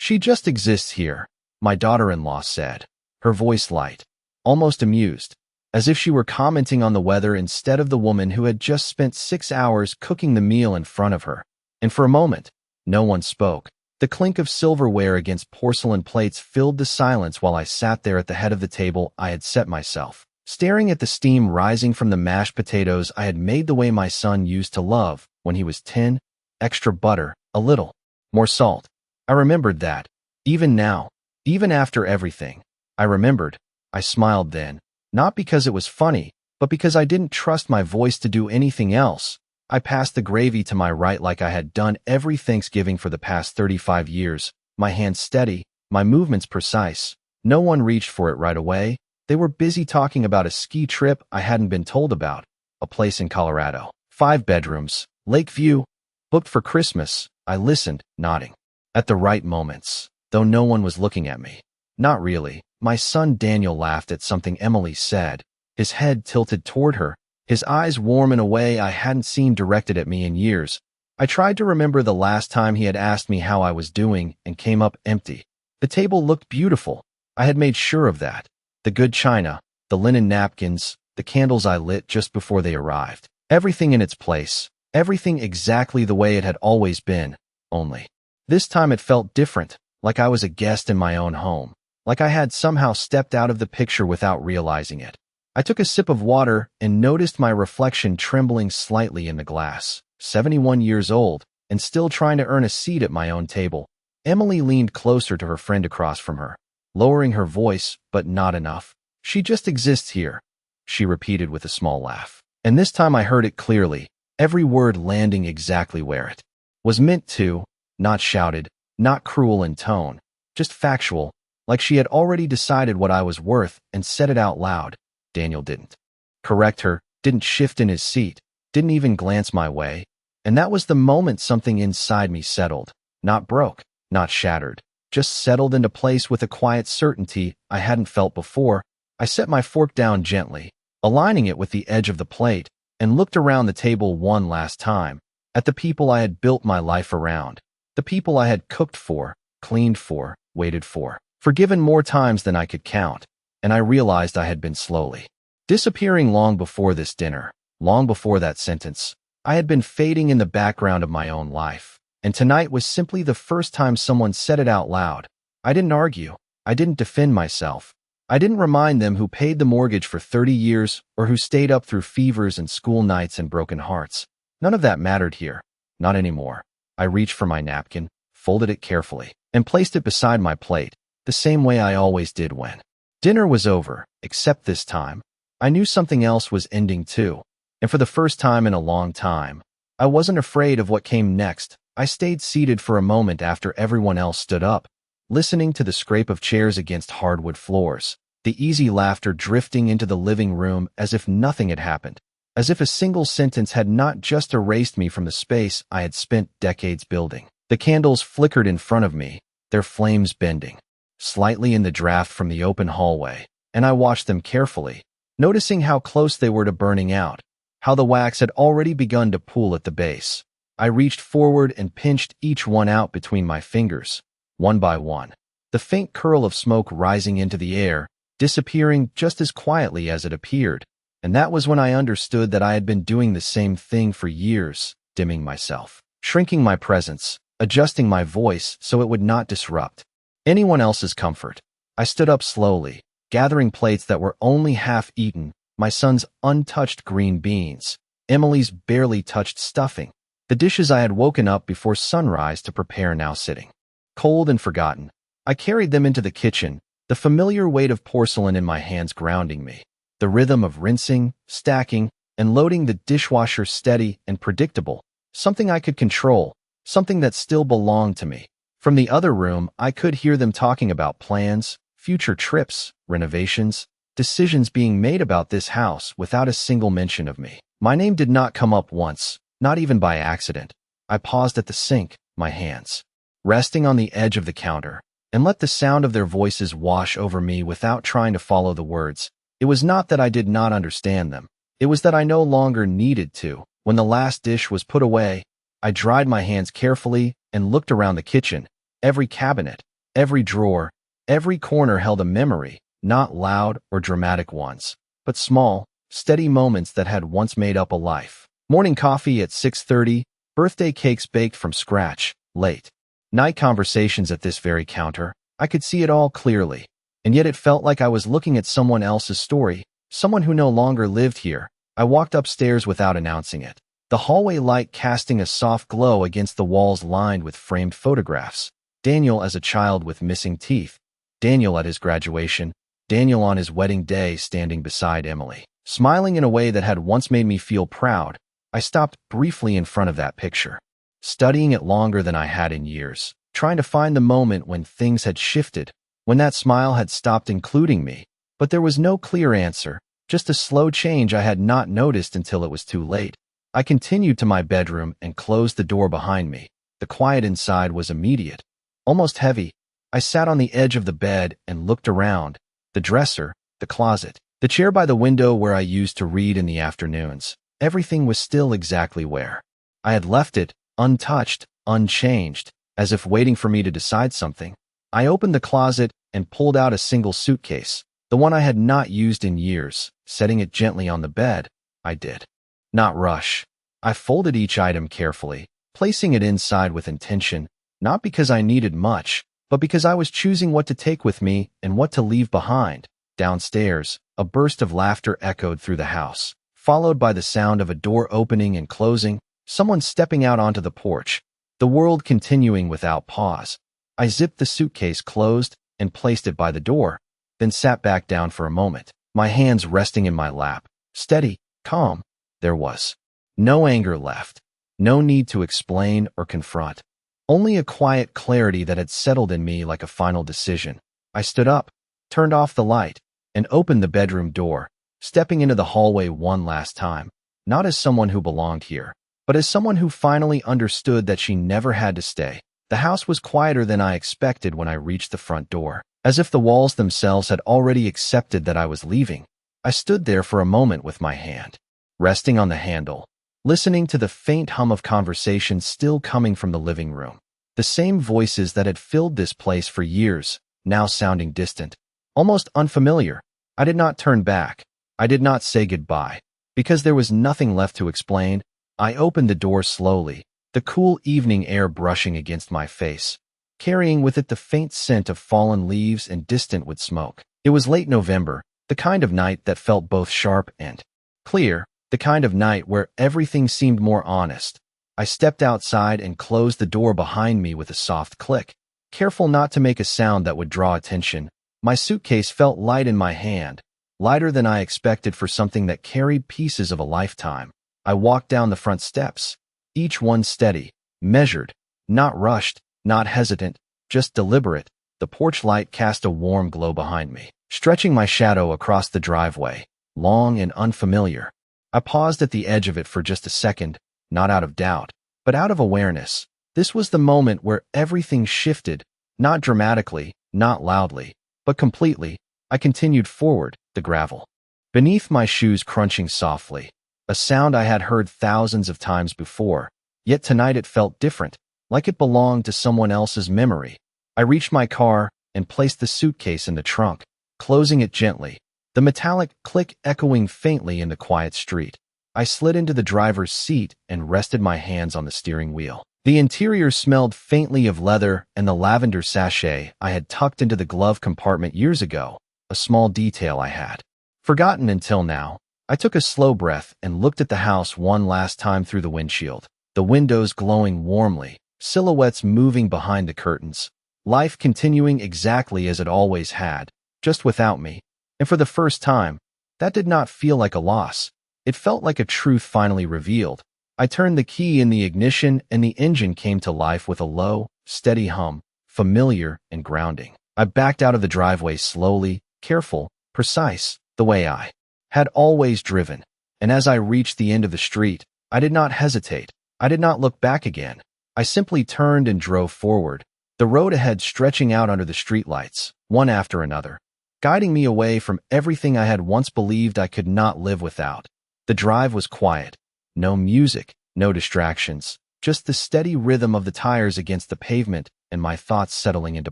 She just exists here, my daughter-in-law said, her voice light, almost amused, as if she were commenting on the weather instead of the woman who had just spent 6 hours cooking the meal in front of her. And for a moment, no one spoke. The clink of silverware against porcelain plates filled the silence while I sat there at the head of the table I had set myself, staring at the steam rising from the mashed potatoes I had made the way my son used to love when he was 10, extra butter, a little more salt. I remembered that. Even now, even after everything, I remembered. I smiled then, not because it was funny, but because I didn't trust my voice to do anything else. I passed the gravy to my right like I had done every Thanksgiving for the past 35 years, my hands steady, my movements precise. No one reached for it right away. They were busy talking about a ski trip I hadn't been told about, a place in Colorado, 5 bedrooms, lake view, booked for Christmas. I listened, nodding. At the right moments, though no one was looking at me. Not really. My son Daniel laughed at something Emily said, his head tilted toward her, his eyes warm in a way I hadn't seen directed at me in years. I tried to remember the last time he had asked me how I was doing and came up empty. The table looked beautiful. I had made sure of that. The good china, the linen napkins, the candles I lit just before they arrived. Everything in its place, everything exactly the way it had always been, only. This time it felt different, like I was a guest in my own home, like I had somehow stepped out of the picture without realizing it. I took a sip of water and noticed my reflection trembling slightly in the glass. 71 years old, and still trying to earn a seat at my own table. Emily leaned closer to her friend across from her, lowering her voice, but not enough. She just exists here, she repeated with a small laugh. And this time I heard it clearly, every word landing exactly where it was meant to, not shouted, not cruel in tone, just factual, like she had already decided what I was worth and said it out loud. Daniel didn't correct her, didn't shift in his seat, didn't even glance my way. And that was the moment something inside me settled, not broke, not shattered, just settled into place with a quiet certainty I hadn't felt before. I set my fork down gently, aligning it with the edge of the plate, and looked around the table one last time, at the people I had built my life around, the people I had cooked for, cleaned for, waited for, forgiven more times than I could count, and I realized I had been slowly disappearing long before this dinner, long before that sentence. I had been fading in the background of my own life, and tonight was simply the first time someone said it out loud. I didn't argue. I didn't defend myself. I didn't remind them who paid the mortgage for 30 years or who stayed up through fevers and school nights and broken hearts. None of that mattered here. Not anymore. I reached for my napkin, folded it carefully, and placed it beside my plate, the same way I always did when dinner was over, except this time, I knew something else was ending too. And for the first time in a long time, I wasn't afraid of what came next. I stayed seated for a moment after everyone else stood up, listening to the scrape of chairs against hardwood floors, the easy laughter drifting into the living room as if nothing had happened, as if a single sentence had not just erased me from the space I had spent decades building. The candles flickered in front of me, their flames bending slightly in the draft from the open hallway, and I watched them carefully, noticing how close they were to burning out, how the wax had already begun to pool at the base. I reached forward and pinched each one out between my fingers, one by one, the faint curl of smoke rising into the air, disappearing just as quietly as it appeared. And that was when I understood that I had been doing the same thing for years, dimming myself, shrinking my presence, adjusting my voice so it would not disrupt anyone else's comfort. I stood up slowly, gathering plates that were only half eaten, my son's untouched green beans, Emily's barely touched stuffing, the dishes I had woken up before sunrise to prepare now sitting cold and forgotten. I carried them into the kitchen, the familiar weight of porcelain in my hands grounding me, the rhythm of rinsing, stacking, and loading the dishwasher steady and predictable, something I could control, something that still belonged to me. From the other room, I could hear them talking about plans, future trips, renovations, decisions being made about this house without a single mention of me. My name did not come up once, not even by accident. I paused at the sink, my hands resting on the edge of the counter, and let the sound of their voices wash over me without trying to follow the words. It was not that I did not understand them. It was that I no longer needed to. When the last dish was put away, I dried my hands carefully and looked around the kitchen, every cabinet, Every drawer, every corner held a memory, not loud or dramatic ones, but small, steady moments that had once made up a life. Morning coffee at 6:30, birthday cakes baked from scratch, late night conversations at this very counter. I could see it all clearly, and yet it felt like I was looking at someone else's story, someone who no longer lived here. I walked upstairs without announcing it, the hallway light casting a soft glow against the walls lined with framed photographs. Daniel as a child with missing teeth, Daniel at his graduation, Daniel on his wedding day standing beside Emily, smiling in a way that had once made me feel proud. I stopped briefly in front of that picture, studying it longer than I had in years, trying to find the moment when things had shifted, when that smile had stopped including me. But there was no clear answer, just a slow change I had not noticed until it was too late. I continued to my bedroom and closed the door behind me. The quiet inside was immediate, almost heavy. I sat on the edge of the bed and looked around, the dresser, the closet, the chair by the window where I used to read in the afternoons. Everything was still exactly where I had left it, untouched, unchanged, as if waiting for me to decide something. I opened the closet and pulled out a single suitcase, the one I had not used in years. Setting it gently on the bed, I did not rush. I folded each item carefully, placing it inside with intention, not because I needed much, but because I was choosing what to take with me and what to leave behind. Downstairs, a burst of laughter echoed through the house, followed by the sound of a door opening and closing, someone stepping out onto the porch, the world continuing without pause. I zipped the suitcase closed and placed it by the door, then sat back down for a moment, my hands resting in my lap, steady, calm. There was no anger left, no need to explain or confront, only a quiet clarity that had settled in me like a final decision. I stood up, turned off the light, and opened the bedroom door, stepping into the hallway one last time, not as someone who belonged here, but as someone who finally understood that she never had to stay. The house was quieter than I expected when I reached the front door, as if the walls themselves had already accepted that I was leaving. I stood there for a moment with my hand resting on the handle, listening to the faint hum of conversation still coming from the living room. The same voices that had filled this place for years, now sounding distant, almost unfamiliar. I did not turn back. I did not say goodbye, because there was nothing left to explain. I opened the door slowly, the cool evening air brushing against my face, carrying with it the faint scent of fallen leaves and distant wood smoke. It was late November, the kind of night that felt both sharp and clear, the kind of night where everything seemed more honest. I stepped outside and closed the door behind me with a soft click, careful not to make a sound that would draw attention. My suitcase felt light in my hand, lighter than I expected for something that carried pieces of a lifetime. I walked down the front steps, each one steady, measured, not rushed, not hesitant, just deliberate. The porch light cast a warm glow behind me, stretching my shadow across the driveway, long and unfamiliar. I paused at the edge of it for just a second, not out of doubt, but out of awareness. This was the moment where everything shifted, not dramatically, not loudly, but completely. I continued forward, the gravel beneath my shoes crunching softly, a sound I had heard thousands of times before, yet tonight it felt different, like it belonged to someone else's memory. I reached my car and placed the suitcase in the trunk, closing it gently, the metallic click echoing faintly in the quiet street. I slid into the driver's seat and rested my hands on the steering wheel. The interior smelled faintly of leather and the lavender sachet I had tucked into the glove compartment years ago, a small detail I had forgotten until now. I took a slow breath and looked at the house one last time through the windshield, the windows glowing warmly, silhouettes moving behind the curtains, life continuing exactly as it always had, just without me. And for the first time, that did not feel like a loss. It felt like a truth finally revealed. I turned the key in the ignition and the engine came to life with a low, steady hum, familiar and grounding. I backed out of the driveway slowly, careful, precise, the way I had always driven. And as I reached the end of the street, I did not hesitate. I did not look back again. I simply turned and drove forward, the road ahead stretching out under the streetlights, one after another, guiding me away from everything I had once believed I could not live without. The drive was quiet. No music, no distractions, just the steady rhythm of the tires against the pavement and my thoughts settling into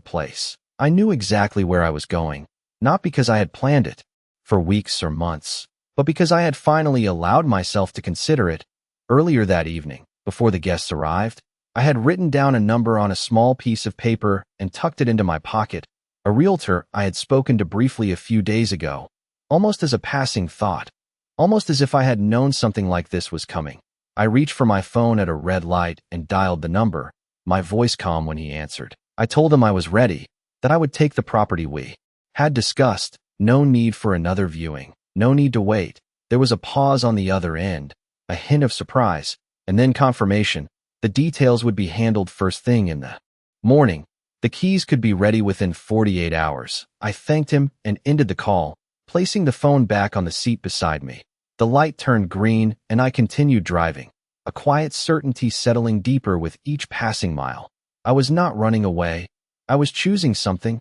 place. I knew exactly where I was going, not because I had planned it for weeks or months, but because I had finally allowed myself to consider it. Earlier that evening, before the guests arrived, I had written down a number on a small piece of paper and tucked it into my pocket. A realtor I had spoken to briefly a few days ago, almost as a passing thought, almost as if I had known something like this was coming. I reached for my phone at a red light and dialed the number, my voice calm when he answered. I told him I was ready, that I would take the property we had discussed. No need for another viewing, no need to wait. There was a pause on the other end, a hint of surprise, and then confirmation. The details would be handled first thing in the morning. The keys could be ready within 48 hours. I thanked him and ended the call, placing the phone back on the seat beside me. The light turned green and I continued driving, a quiet certainty settling deeper with each passing mile. I was not running away. I was choosing something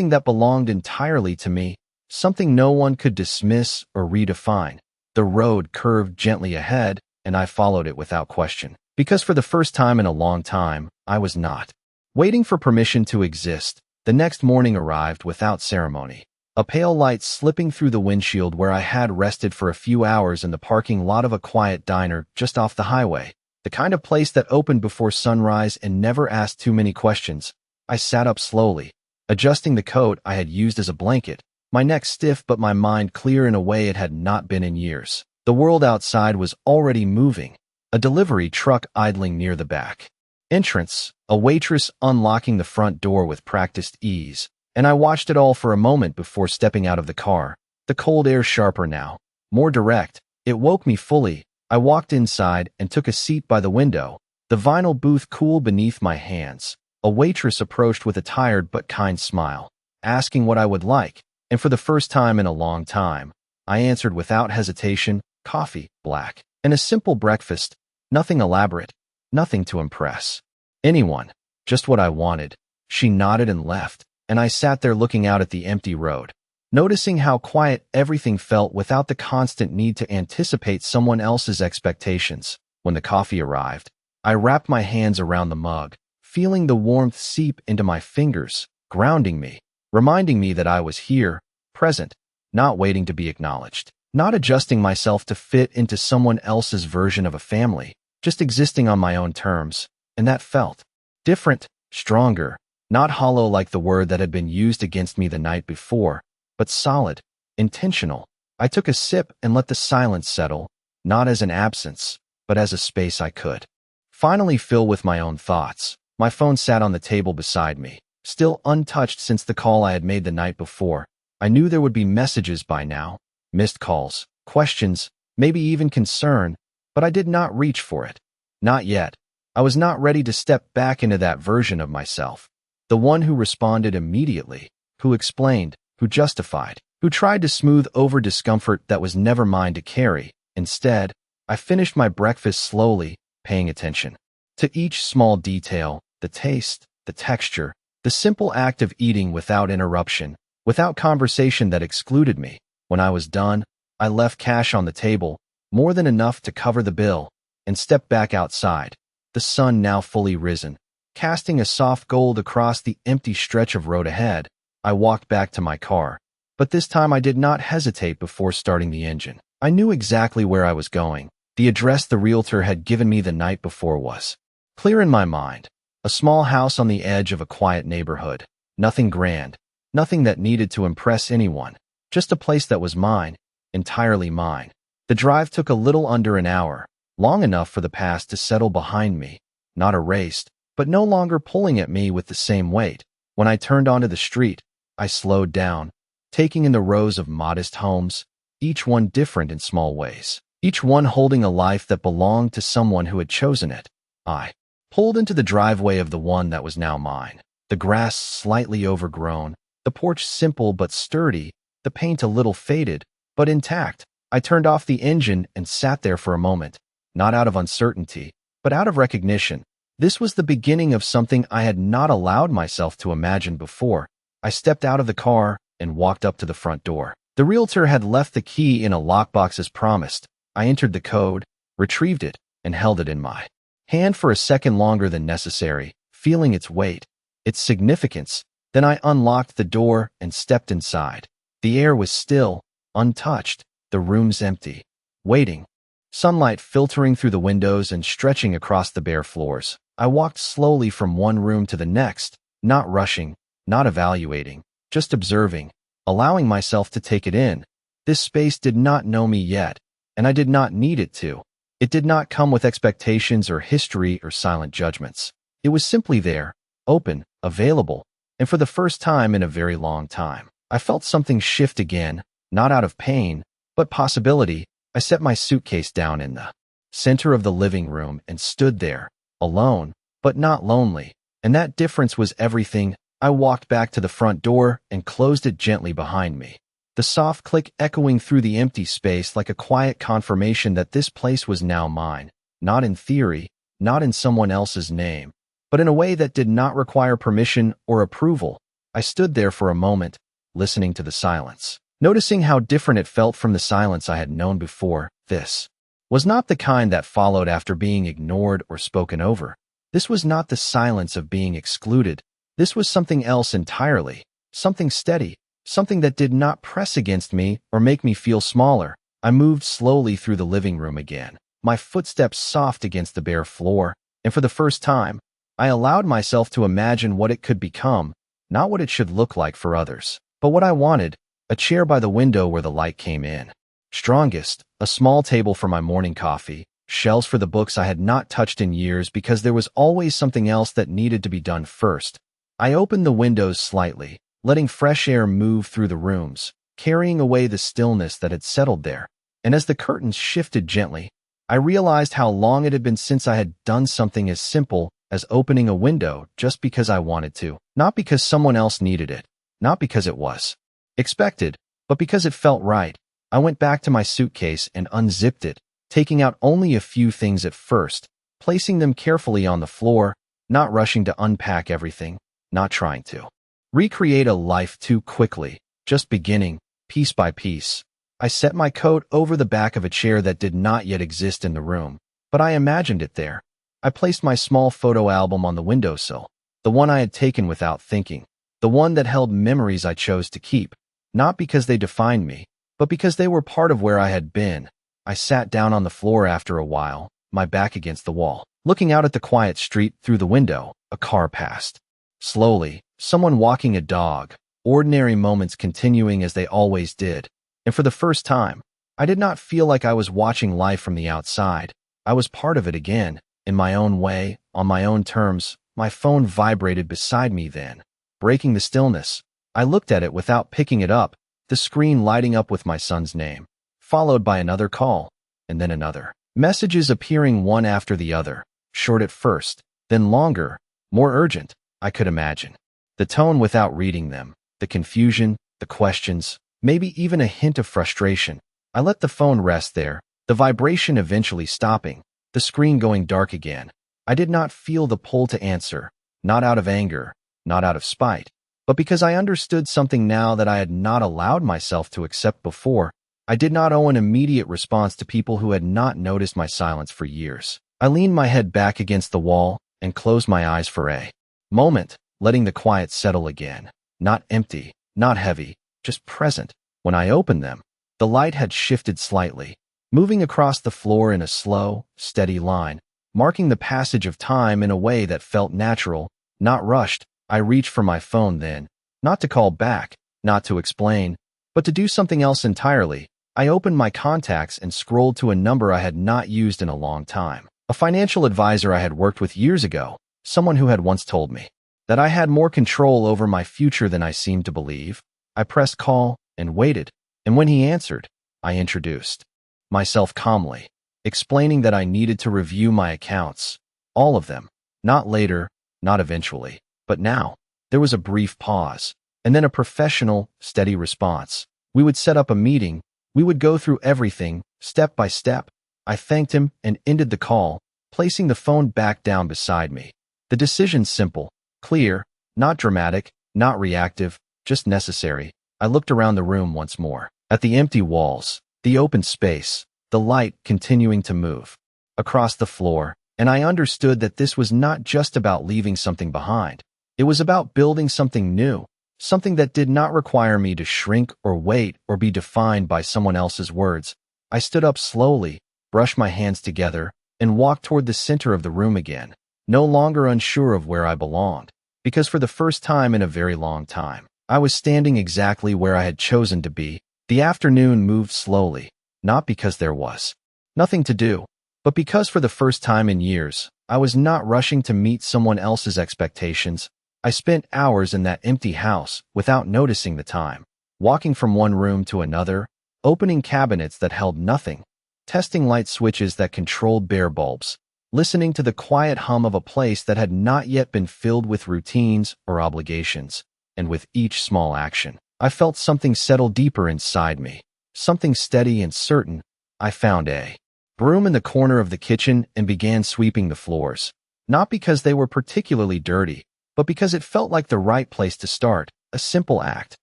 that belonged entirely to me, something no one could dismiss or redefine. The road curved gently ahead, and I followed it without question, because for the first time in a long time, I was not waiting for permission to exist. The next morning arrived without ceremony, a pale light slipping through the windshield where I had rested for a few hours in the parking lot of a quiet diner just off the highway, the kind of place that opened before sunrise and never asked too many questions. I sat up slowly, adjusting the coat I had used as a blanket, my neck stiff but my mind clear in a way it had not been in years. The world outside was already moving, a delivery truck idling near the back entrance, a waitress unlocking the front door with practiced ease, and I watched it all for a moment before stepping out of the car. The cold air sharper now, more direct. It woke me fully. I walked inside and took a seat by the window, the vinyl booth cool beneath my hands. A waitress approached with a tired but kind smile, asking what I would like, and for the first time in a long time, I answered without hesitation, coffee, black, and a simple breakfast, nothing elaborate, nothing to impress anyone, just what I wanted. She nodded and left, and I sat there looking out at the empty road, noticing how quiet everything felt without the constant need to anticipate someone else's expectations. When the coffee arrived, I wrapped my hands around the mug, feeling the warmth seep into my fingers, grounding me, reminding me that I was here, present, not waiting to be acknowledged, not adjusting myself to fit into someone else's version of a family, just existing on my own terms. And that felt different, stronger, not hollow like the word that had been used against me the night before, but solid, intentional. I took a sip and let the silence settle, not as an absence, but as a space I could finally fill with my own thoughts. My phone sat on the table beside me, still untouched since the call I had made the night before. I knew there would be messages by now, missed calls, questions, maybe even concern, but I did not reach for it. Not yet. I was not ready to step back into that version of myself, the one who responded immediately, who explained, who justified, who tried to smooth over discomfort that was never mine to carry. Instead, I finished my breakfast slowly, paying attention to each small detail, the taste, the texture, the simple act of eating without interruption, without conversation that excluded me. When I was done, I left cash on the table, more than enough to cover the bill, and stepped back outside, the sun now fully risen, casting a soft gold across the empty stretch of road ahead. I walked back to my car, but this time I did not hesitate before starting the engine. I knew exactly where I was going. The address the realtor had given me the night before was clear in my mind. A small house on the edge of a quiet neighborhood. Nothing grand, nothing that needed to impress anyone. Just a place that was mine, entirely mine. The drive took a little under an hour, long enough for the past to settle behind me, not erased, but no longer pulling at me with the same weight. When I turned onto the street, I slowed down, taking in the rows of modest homes, each one different in small ways, each one holding a life that belonged to someone who had chosen it. I pulled into the driveway of the one that was now mine, the grass slightly overgrown, the porch simple but sturdy, the paint a little faded, but intact. I turned off the engine and sat there for a moment, not out of uncertainty, but out of recognition. This was the beginning of something I had not allowed myself to imagine before. I stepped out of the car and walked up to the front door. The realtor had left the key in a lockbox as promised. I entered the code, retrieved it, and held it in my hand for a second longer than necessary, feeling its weight. its significance. Then I unlocked the door and stepped inside. The air was still, untouched, the room's empty, waiting. Sunlight filtering through the windows and stretching across the bare floors. I walked slowly from one room to the next, not rushing, not evaluating, just observing, allowing myself to take it in. This space did not know me yet, and I did not need it to. It did not come with expectations or history or silent judgments. It was simply there, open, available, and for the first time in a very long time, I felt something shift again, not out of pain, but possibility. I set my suitcase down in the center of the living room and stood there, alone, but not lonely. And that difference was everything. I walked back to the front door and closed it gently behind me. The soft click echoing through the empty space like a quiet confirmation that this place was now mine, not in theory, not in someone else's name, but in a way that did not require permission or approval. I stood there for a moment, listening to the silence, noticing how different it felt from the silence I had known before. This was not the kind that followed after being ignored or spoken over. This was not the silence of being excluded. This was something else entirely, something steady, something that did not press against me or make me feel smaller. I moved slowly through the living room again, my footsteps soft against the bare floor, and for the first time, I allowed myself to imagine what it could become, not what it should look like for others, but what I wanted. A chair by the window where the light came in. Strongest, a small table for my morning coffee, shelves for the books I had not touched in years because there was always something else that needed to be done first. I opened the windows slightly, letting fresh air move through the rooms, carrying away the stillness that had settled there. And as the curtains shifted gently, I realized how long it had been since I had done something as simple as opening a window just because I wanted to, not because someone else needed it, not because it was expected, but because it felt right. I went back to my suitcase and unzipped it, taking out only a few things at first, placing them carefully on the floor, not rushing to unpack everything, not trying to recreate a life too quickly, just beginning, piece by piece. I set my coat over the back of a chair that did not yet exist in the room, but I imagined it there. I placed my small photo album on the windowsill, the one I had taken without thinking, the one that held memories I chose to keep, not because they defined me, but because they were part of where I had been. I sat down on the floor after a while, my back against the wall, looking out at the quiet street through the window. A car passed. Slowly, someone walking a dog, ordinary moments continuing as they always did. And for the first time, I did not feel like I was watching life from the outside. I was part of it again, in my own way, on my own terms. My phone vibrated beside me then, breaking the stillness. I looked at it without picking it up, the screen lighting up with my son's name, followed by another call, and then another. Messages appearing one after the other, short at first, then longer, more urgent, I could imagine. The tone without reading them, the confusion, the questions, maybe even a hint of frustration. I let the phone rest there, the vibration eventually stopping, the screen going dark again. I did not feel the pull to answer, not out of anger, not out of spite, but because I understood something now that I had not allowed myself to accept before. I did not owe an immediate response to people who had not noticed my silence for years. I leaned my head back against the wall and closed my eyes for a moment, letting the quiet settle again. Not empty, not heavy, just present. When I opened them, the light had shifted slightly, moving across the floor in a slow, steady line, marking the passage of time in a way that felt natural, not rushed. I reached for my phone then, not to call back, not to explain, but to do something else entirely. I opened my contacts and scrolled to a number I had not used in a long time. A financial advisor I had worked with years ago, someone who had once told me that I had more control over my future than I seemed to believe. I pressed call and waited, and when he answered, I introduced myself calmly, explaining that I needed to review my accounts, all of them, not later, not eventually, but now. There was a brief pause, and then a professional, steady response. We would set up a meeting. We would go through everything, step by step. I thanked him and ended the call, placing the phone back down beside me. The decision simple, clear, not dramatic, not reactive, just necessary. I looked around the room once more, at the empty walls, the open space, the light continuing to move across the floor, and I understood that this was not just about leaving something behind. It was about building something new, something that did not require me to shrink or wait or be defined by someone else's words. I stood up slowly, brushed my hands together, and walked toward the center of the room again, no longer unsure of where I belonged, because for the first time in a very long time, I was standing exactly where I had chosen to be. The afternoon moved slowly, not because there was nothing to do, but because for the first time in years, I was not rushing to meet someone else's expectations. I spent hours in that empty house without noticing the time, walking from one room to another, opening cabinets that held nothing, testing light switches that controlled bare bulbs, listening to the quiet hum of a place that had not yet been filled with routines or obligations. And with each small action, I felt something settle deeper inside me, something steady and certain. I found a broom in the corner of the kitchen and began sweeping the floors, not because they were particularly dirty, but because it felt like the right place to start, a simple act,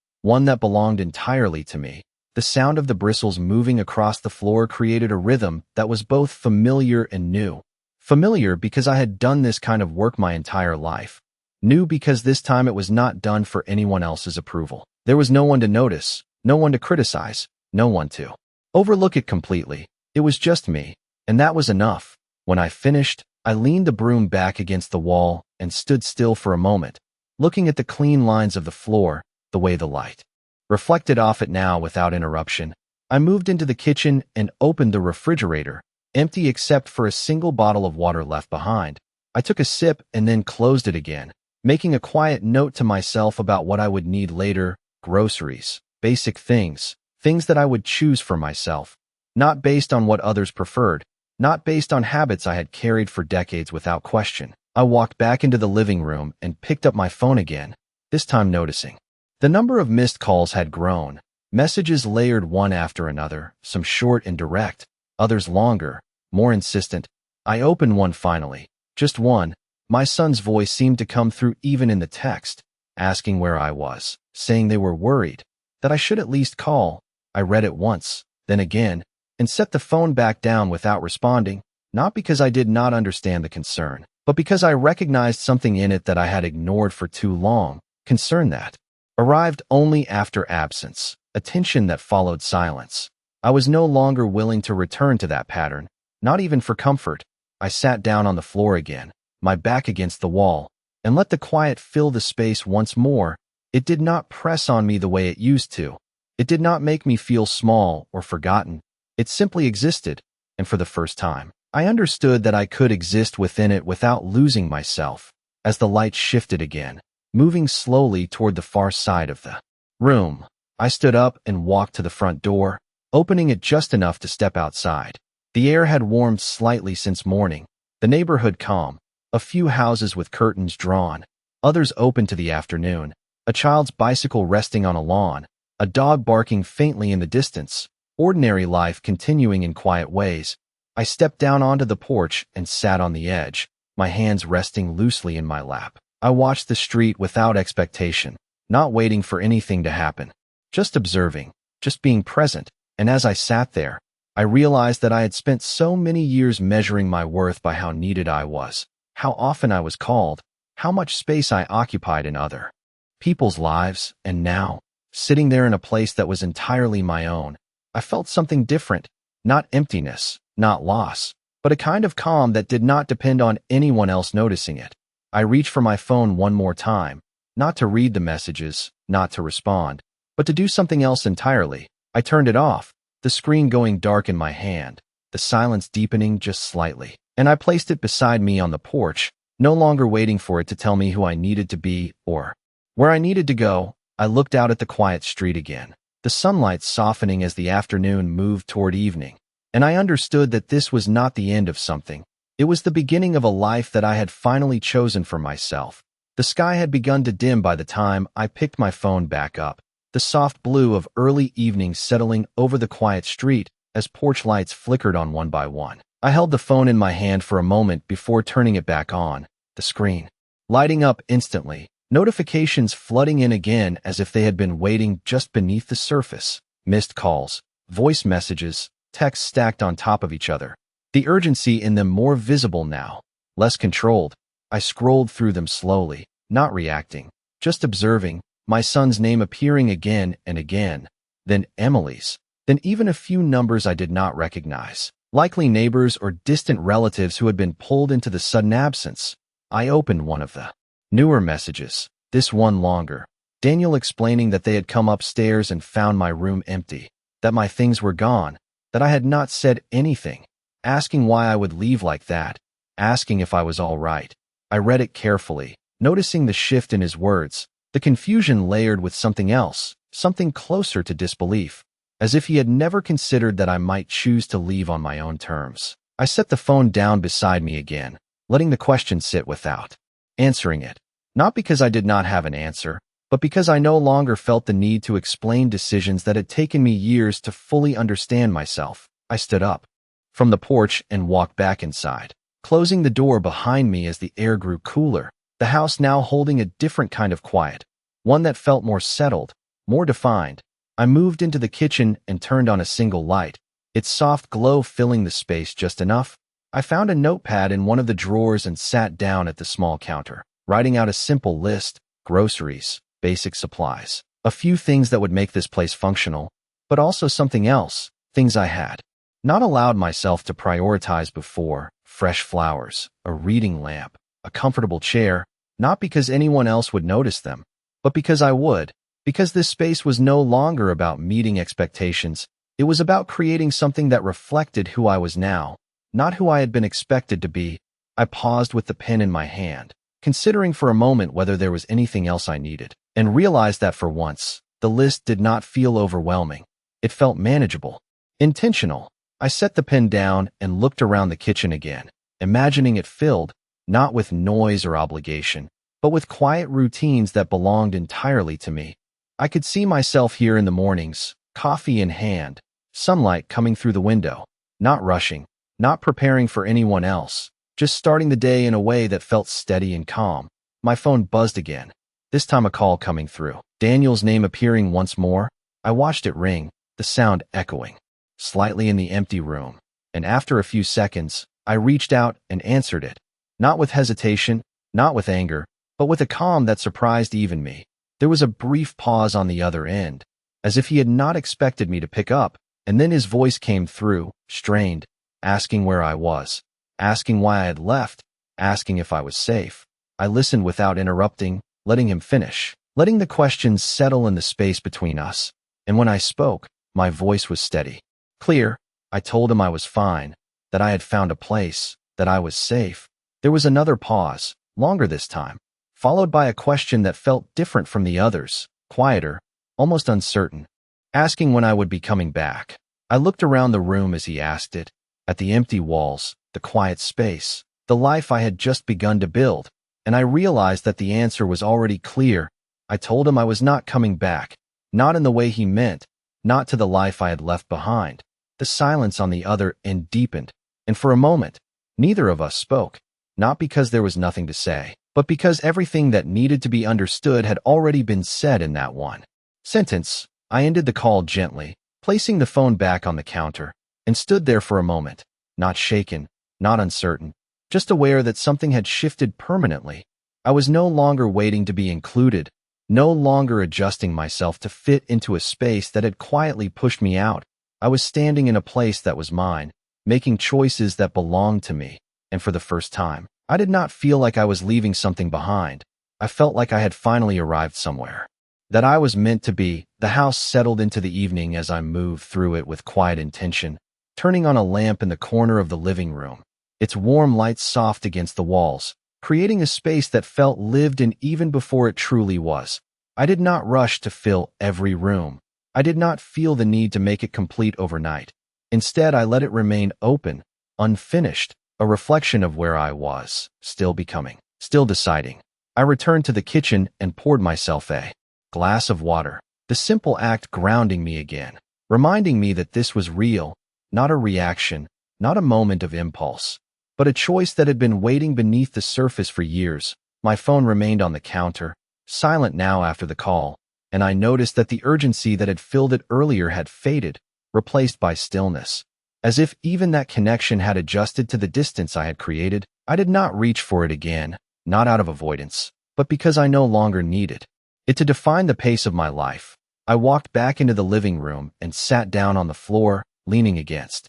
one that belonged entirely to me. The sound of the bristles moving across the floor created a rhythm that was both familiar and new. Familiar because I had done this kind of work my entire life. New because this time it was not done for anyone else's approval. There was no one to notice, no one to criticize, no one to overlook it completely. It was just me, and that was enough. When I finished, I leaned the broom back against the wall and stood still for a moment, looking at the clean lines of the floor, the way the light reflected off it now without interruption. I moved into the kitchen and opened the refrigerator, empty except for a single bottle of water left behind. I took a sip and then closed it again, making a quiet note to myself about what I would need later: groceries, basic things, things that I would choose for myself, not based on what others preferred, not based on habits I had carried for decades without question. I walked back into the living room and picked up my phone again, this time noticing the number of missed calls had grown, messages layered one after another, some short and direct, others longer, more insistent. I opened one finally, just one. My son's voice seemed to come through even in the text, asking where I was, saying they were worried, that I should at least call. I read it once, then again, and set the phone back down without responding, not because I did not understand the concern, but because I recognized something in it that I had ignored for too long, concern that arrived only after absence, attention that followed silence. I was no longer willing to return to that pattern, not even for comfort. I sat down on the floor again, my back against the wall, and let the quiet fill the space once more. It did not press on me the way it used to. It did not make me feel small or forgotten. It simply existed, and for the first time, I understood that I could exist within it without losing myself. As the light shifted again, moving slowly toward the far side of the room, I stood up and walked to the front door, opening it just enough to step outside. The air had warmed slightly since morning, the neighborhood calm, a few houses with curtains drawn, others open to the afternoon, a child's bicycle resting on a lawn, a dog barking faintly in the distance, ordinary life continuing in quiet ways. I stepped down onto the porch and sat on the edge, my hands resting loosely in my lap. I watched the street without expectation, not waiting for anything to happen, just observing, just being present. And as I sat there, I realized that I had spent so many years measuring my worth by how needed I was, how often I was called, how much space I occupied in other people's lives, and now, sitting there in a place that was entirely my own, I felt something different, not emptiness, not loss, but a kind of calm that did not depend on anyone else noticing it. I reached for my phone one more time, not to read the messages, not to respond, but to do something else entirely. I turned it off, the screen going dark in my hand, the silence deepening just slightly, and I placed it beside me on the porch, no longer waiting for it to tell me who I needed to be or where I needed to go. I looked out at the quiet street again, the sunlight softening as the afternoon moved toward evening, and I understood that this was not the end of something. It was the beginning of a life that I had finally chosen for myself. The sky had begun to dim by the time I picked my phone back up, the soft blue of early evening settling over the quiet street as porch lights flickered on one by one. I held the phone in my hand for a moment before turning it back on, the screen lighting up instantly, notifications flooding in again as if they had been waiting just beneath the surface. Missed calls, voice messages, texts stacked on top of each other. The urgency in them more visible now, less controlled. I scrolled through them slowly, not reacting, just observing, my son's name appearing again and again, then Emily's, then even a few numbers I did not recognize, likely neighbors or distant relatives who had been pulled into the sudden absence. I opened one of the newer messages, this one longer. Daniel explaining that they had come upstairs and found my room empty, that my things were gone, that I had not said anything, asking why I would leave like that, asking if I was all right. I read it carefully, noticing the shift in his words, the confusion layered with something else, something closer to disbelief, as if he had never considered that I might choose to leave on my own terms. I set the phone down beside me again, letting the question sit without answering it, not because I did not have an answer, but because I no longer felt the need to explain decisions that had taken me years to fully understand myself. I stood up from the porch and walked back inside, closing the door behind me as the air grew cooler, the house now holding a different kind of quiet, one that felt more settled, more defined. I moved into the kitchen and turned on a single light, its soft glow filling the space just enough. I found a notepad in one of the drawers and sat down at the small counter, writing out a simple list: groceries, basic supplies, a few things that would make this place functional, but also something else, things I had not allowed myself to prioritize before: fresh flowers, a reading lamp, a comfortable chair, not because anyone else would notice them, but because I would, because this space was no longer about meeting expectations. It was about creating something that reflected who I was now, not who I had been expected to be. I paused with the pen in my hand, considering for a moment whether there was anything else I needed, and realized that for once, the list did not feel overwhelming. It felt manageable, intentional. I set the pen down and looked around the kitchen again, imagining it filled, not with noise or obligation, but with quiet routines that belonged entirely to me. I could see myself here in the mornings, coffee in hand, sunlight coming through the window, not rushing, not preparing for anyone else, just starting the day in a way that felt steady and calm. My phone buzzed again, this time a call coming through. Daniel's name appearing once more. I watched it ring, the sound echoing slightly in the empty room, and after a few seconds, I reached out and answered it, not with hesitation, not with anger, but with a calm that surprised even me. There was a brief pause on the other end, as if he had not expected me to pick up, and then his voice came through, strained, asking where I was, asking why I had left, asking if I was safe. I listened without interrupting, letting him finish, letting the questions settle in the space between us. And when I spoke, my voice was steady, clear. I told him I was fine, that I had found a place, that I was safe. There was another pause, longer this time, followed by a question that felt different from the others, quieter, almost uncertain, asking when I would be coming back. I looked around the room as he asked it, at the empty walls, the quiet space, the life I had just begun to build, and I realized that the answer was already clear. I told him I was not coming back, not in the way he meant, not to the life I had left behind. The silence on the other end deepened, and for a moment, neither of us spoke, not because there was nothing to say, but because everything that needed to be understood had already been said in that one sentence. I ended the call gently, placing the phone back on the counter, and stood there for a moment, not shaken, not uncertain, just aware that something had shifted permanently. I was no longer waiting to be included, no longer adjusting myself to fit into a space that had quietly pushed me out. I was standing in a place that was mine, making choices that belonged to me, and for the first time, I did not feel like I was leaving something behind. I felt like I had finally arrived somewhere, that I was meant to be. The house settled into the evening as I moved through it with quiet intention, turning on a lamp in the corner of the living room, its warm light soft against the walls, creating a space that felt lived in even before it truly was. I did not rush to fill every room. I did not feel the need to make it complete overnight. Instead, I let it remain open, unfinished, a reflection of where I was, still becoming, still deciding. I returned to the kitchen and poured myself a glass of water, the simple act grounding me again, reminding me that this was real, not a reaction, not a moment of impulse, but a choice that had been waiting beneath the surface for years. My phone remained on the counter, silent now after the call, and I noticed that the urgency that had filled it earlier had faded, replaced by stillness. As if even that connection had adjusted to the distance I had created. I did not reach for it again, not out of avoidance, but because I no longer needed it to define the pace of my life. I walked back into the living room and sat down on the floor, leaning against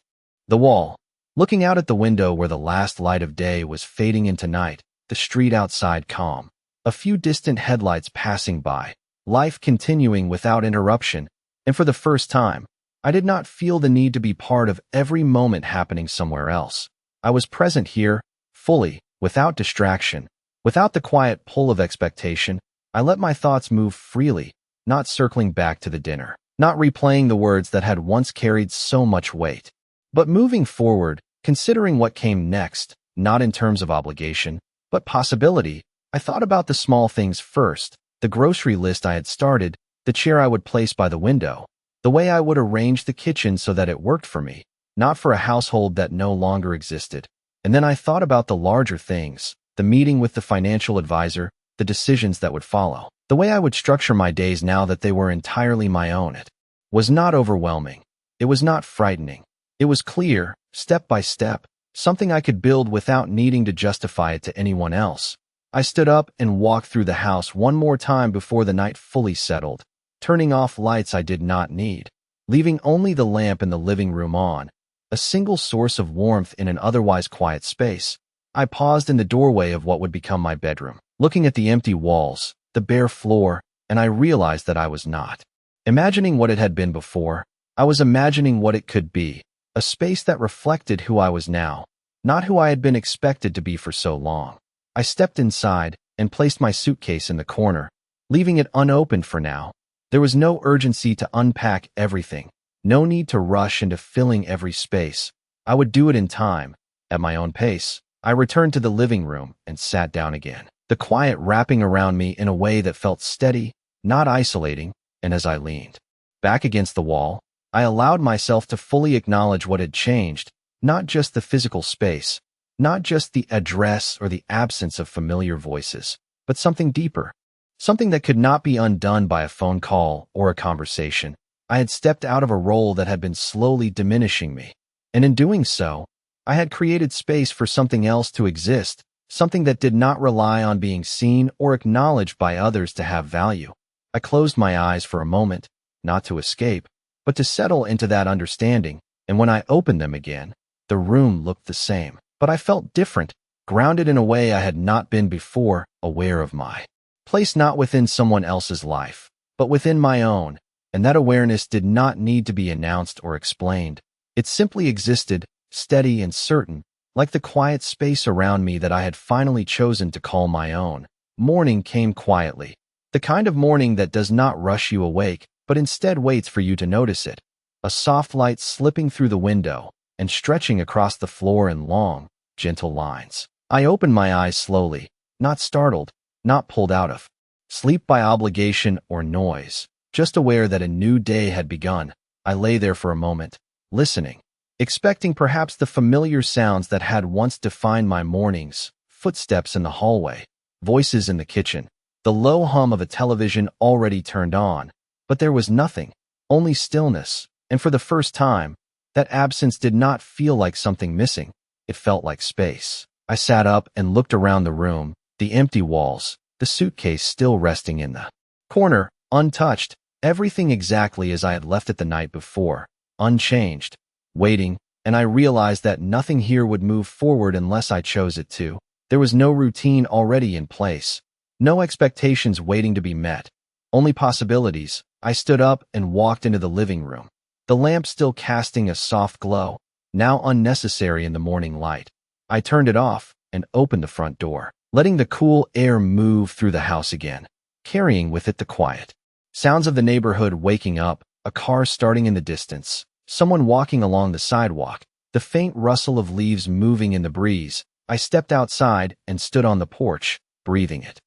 the wall, looking out at the window where the last light of day was fading into night, the street outside calm, a few distant headlights passing by, life continuing without interruption, and for the first time, I did not feel the need to be part of every moment happening somewhere else. I was present here, fully, without distraction, without the quiet pull of expectation. I let my thoughts move freely, not circling back to the dinner, not replaying the words that had once carried so much weight, but moving forward, considering what came next, not in terms of obligation, but possibility. I thought about the small things first, the grocery list I had started, the chair I would place by the window, the way I would arrange the kitchen so that it worked for me, not for a household that no longer existed. And then I thought about the larger things, the meeting with the financial advisor, the decisions that would follow, the way I would structure my days now that they were entirely my own. It was not overwhelming. It was not frightening. It was clear, step by step, something I could build without needing to justify it to anyone else. I stood up and walked through the house one more time before the night fully settled, turning off lights I did not need, leaving only the lamp in the living room on, a single source of warmth in an otherwise quiet space. I paused in the doorway of what would become my bedroom, looking at the empty walls, the bare floor, and I realized that I was not imagining what it had been before. I was imagining what it could be, a space that reflected who I was now, not who I had been expected to be for so long. I stepped inside and placed my suitcase in the corner, leaving it unopened for now. There was no urgency to unpack everything, no need to rush into filling every space. I would do it in time, at my own pace. I returned to the living room and sat down again, the quiet wrapping around me in a way that felt steady, not isolating, and as I leaned back against the wall, I allowed myself to fully acknowledge what had changed, not just the physical space, not just the address or the absence of familiar voices, but something deeper, something that could not be undone by a phone call or a conversation. I had stepped out of a role that had been slowly diminishing me, and in doing so, I had created space for something else to exist, something that did not rely on being seen or acknowledged by others to have value. I closed my eyes for a moment, not to escape, but to settle into that understanding, and when I opened them again, the room looked the same, but I felt different, grounded in a way I had not been before, aware of my place not within someone else's life, but within my own, and that awareness did not need to be announced or explained. It simply existed, steady and certain, like the quiet space around me that I had finally chosen to call my own. Morning came quietly, the kind of morning that does not rush you awake, but instead waits for you to notice it. A soft light slipping through the window and stretching across the floor in long, gentle lines. I opened my eyes slowly, not startled, not pulled out of sleep by obligation or noise, just aware that a new day had begun. I lay there for a moment, listening, expecting perhaps the familiar sounds that had once defined my mornings, footsteps in the hallway, voices in the kitchen, the low hum of a television already turned on. But there was nothing, only stillness, and for the first time, that absence did not feel like something missing. It felt like space. I sat up and looked around the room, the empty walls, the suitcase still resting in the corner, untouched, everything exactly as I had left it the night before, unchanged, waiting, and I realized that nothing here would move forward unless I chose it to. There was no routine already in place, no expectations waiting to be met, only possibilities. I stood up and walked into the living room, the lamp still casting a soft glow, now unnecessary in the morning light. I turned it off and opened the front door, letting the cool air move through the house again, carrying with it the quiet sounds of the neighborhood waking up, a car starting in the distance, someone walking along the sidewalk, the faint rustle of leaves moving in the breeze. I stepped outside and stood on the porch, breathing it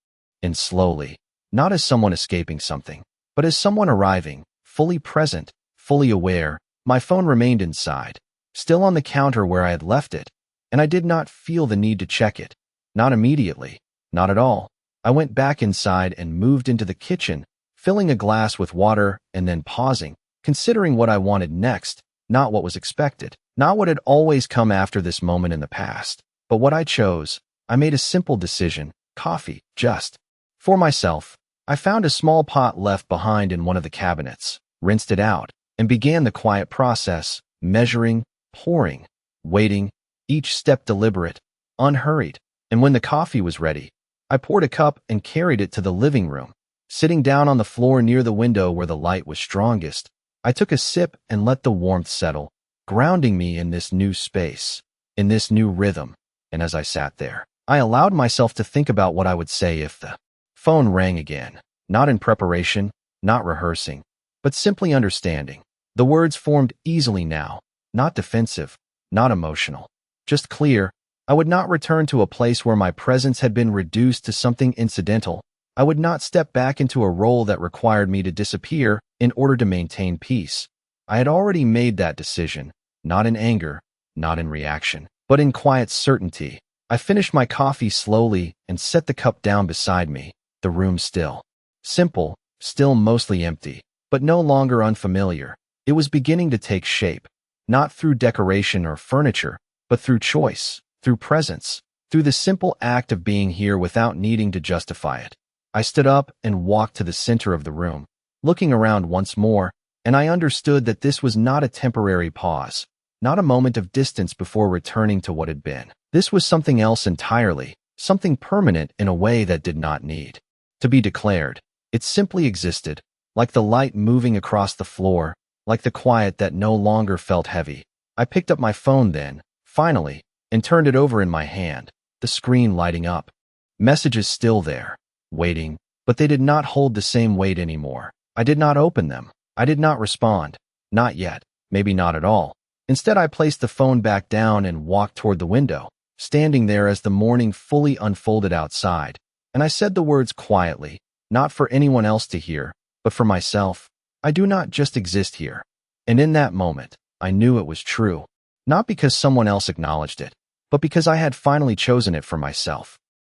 in slowly, not as someone escaping something, but as someone arriving, fully present, fully aware. My phone remained inside, still on the counter where I had left it, and I did not feel the need to check it. Not immediately, not at all. I went back inside and moved into the kitchen, filling a glass with water and then pausing, considering what I wanted next, not what was expected, not what had always come after this moment in the past, but what I chose. I made a simple decision, coffee, just For myself, I found a small pot left behind in one of the cabinets, rinsed it out, and began the quiet process, measuring, pouring, waiting, each step deliberate, unhurried. And when the coffee was ready, I poured a cup and carried it to the living room. Sitting down on the floor near the window where the light was strongest, I took a sip and let the warmth settle, grounding me in this new space, in this new rhythm. And as I sat there, I allowed myself to think about what I would say if the phone rang again, not in preparation, not rehearsing, but simply understanding. The words formed easily now, not defensive, not emotional, just clear. I would not return to a place where my presence had been reduced to something incidental. I would not step back into a role that required me to disappear in order to maintain peace. I had already made that decision, not in anger, not in reaction, but in quiet certainty. I finished my coffee slowly and set the cup down beside me, the room still. Simple, still mostly empty, but no longer unfamiliar. It was beginning to take shape, not through decoration or furniture, but through choice, through presence, through the simple act of being here without needing to justify it. I stood up and walked to the center of the room, looking around once more, and I understood that this was not a temporary pause, not a moment of distance before returning to what had been. This was something else entirely, something permanent in a way that did not need to be declared. It simply existed, like the light moving across the floor, like the quiet that no longer felt heavy. I picked up my phone then, finally, and turned it over in my hand, the screen lighting up. Messages still there, waiting, but they did not hold the same weight anymore. I did not open them. I did not respond. Not yet, maybe not at all. Instead, I placed the phone back down and walked toward the window, standing there as the morning fully unfolded outside. And I said the words quietly, not for anyone else to hear, but for myself. I do not just exist here. And in that moment, I knew it was true. Not because someone else acknowledged it, but because I had finally chosen it for myself.